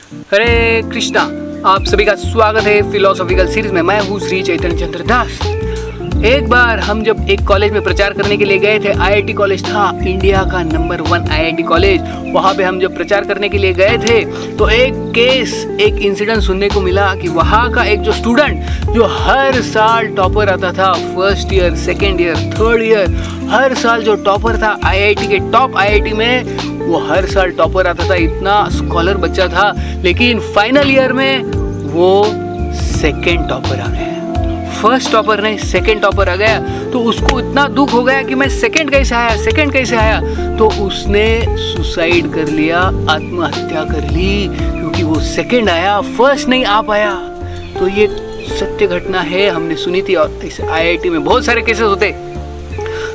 हरे कृष्णा। आप सभी का स्वागत है फिलोसॉफिकल सीरीज में। मैं हूँ श्री चैतन्य चंद्र दास। एक बार हम जब एक कॉलेज में प्रचार करने के लिए गए थे, आईआईटी कॉलेज था, इंडिया का नंबर 1 आईआईटी कॉलेज। वहाँ पे हम जब प्रचार करने के लिए गए थे तो एक इंसिडेंट सुनने को मिला कि वहाँ का एक जो स्टूडेंट जो हर साल टॉपर आता था, first year, second year, third year, हर साल जो टॉपर था आईआईटी के टॉप आईआईटी में, वो हर साल टॉपर आता था, इतना स्कॉलर बच्चा था, लेकिन फाइनल ईयर में वो सेकेंड टॉपर आ गया। फर्स्ट टॉपर नहीं, सेकेंड टॉपर आ गया। तो उसको इतना दुख हो गया कि मैं सेकेंड कैसे आया। तो उसने सुसाइड कर लिया, आत्महत्या कर ली, क्योंकि वो सेकेंड आया, फर्स्ट नहीं आ पाया। तो ये सत्य घटना है, हमने सुनी थी, और इस आईआईटी में बहुत सारे केसेस होते।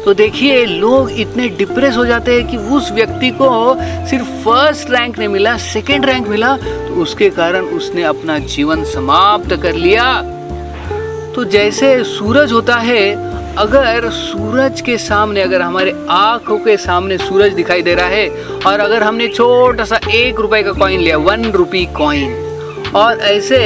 तो देखिए, लोग इतने डिप्रेस हो जाते हैं कि उस व्यक्ति को सिर्फ फर्स्ट रैंक नहीं मिला, सेकेंड रैंक मिला, तो उसके कारण उसने अपना जीवन समाप्त कर लिया। तो जैसे सूरज होता है, अगर सूरज के सामने, अगर हमारे आंखों के सामने सूरज दिखाई दे रहा है, और अगर हमने छोटा सा 1 रुपए का कॉइन लिया, 1 रुपी कॉइन, और ऐसे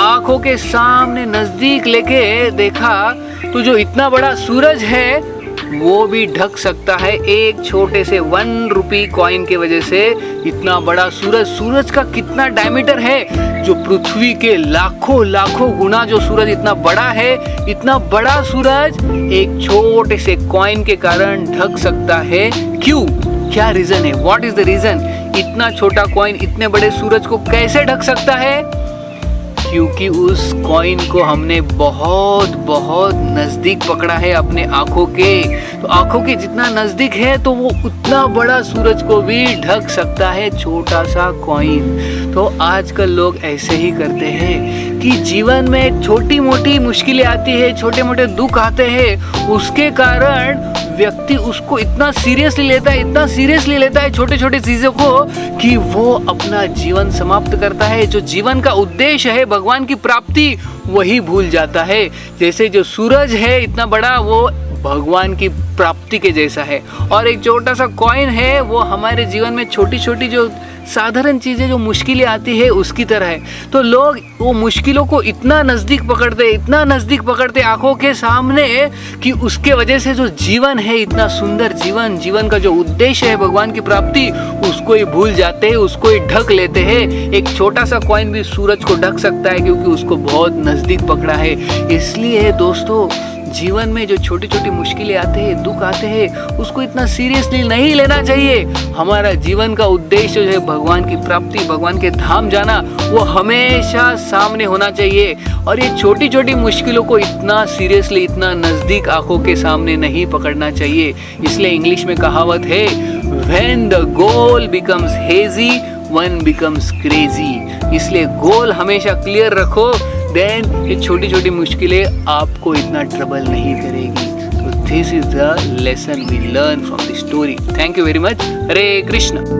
आंखों के सामने नजदीक लेके देखा, तो जो इतना बड़ा सूरज है वो भी ढक सकता है एक छोटे से 1 रुपी कॉइन के वजह से। इतना बड़ा सूरज का कितना डायमीटर है, जो पृथ्वी के लाखों गुना जो सूरज इतना बड़ा है, इतना बड़ा सूरज एक छोटे से कॉइन के कारण ढक सकता है। क्यों? क्या रीजन है? What is the reason? इतना छोटा कॉइन इतने बड़े सूरज को कैसे ढक सकता है? क्योंकि उस कॉइन को हमने बहुत नजदीक पकड़ा है अपने आंखों के। तो आंखों के जितना नजदीक है, तो वो उतना बड़ा सूरज को भी ढक सकता है छोटा सा कॉइन। तो आजकल लोग ऐसे ही करते हैं कि जीवन में छोटी मोटी मुश्किलें आती है, छोटे मोटे दुख आते हैं, उसके कारण व्यक्ति उसको इतना सीरियसली लेता है छोटे छोटे चीजों को, कि वो अपना जीवन समाप्त करता है। जो जीवन का उद्देश्य है, भगवान की प्राप्ति, वही भूल जाता है। जैसे जो सूरज है इतना बड़ा, वो भगवान की प्राप्ति के जैसा है, और एक छोटा सा कॉइन है, वो हमारे जीवन में छोटी छोटी जो साधारण चीजें, जो मुश्किलें आती है, उसकी तरह है। तो लोग वो मुश्किलों को इतना नजदीक पकड़ते आंखों के सामने, कि उसके वजह से जो जीवन है, इतना सुंदर जीवन का जो उद्देश्य है भगवान की प्राप्ति, उसको ही भूल जाते हैं, उसको ही ढक लेते हैं। एक छोटा सा कॉइन भी सूरज को ढक सकता है, क्योंकि उसको बहुत नजदीक पकड़ा है। इसलिए दोस्तों, जीवन में जो छोटी छोटी मुश्किलें आते हैं, दुख आते हैं, उसको इतना सीरियसली नहीं लेना चाहिए। हमारा जीवन का उद्देश्य जो है भगवान की प्राप्ति, भगवान के धाम जाना, वो हमेशा सामने होना चाहिए। और ये छोटी छोटी मुश्किलों को इतना सीरियसली, इतना नजदीक आंखों के सामने नहीं पकड़ना चाहिए। इसलिए इंग्लिश में कहावत है, when the goal becomes hazy, one becomes crazy. इसलिए गोल हमेशा क्लियर रखो, देन ये छोटी छोटी मुश्किलें आपको इतना ट्रबल नहीं करेगी। तो this is the lesson we learn from the story. Thank you very much. Hare Krishna.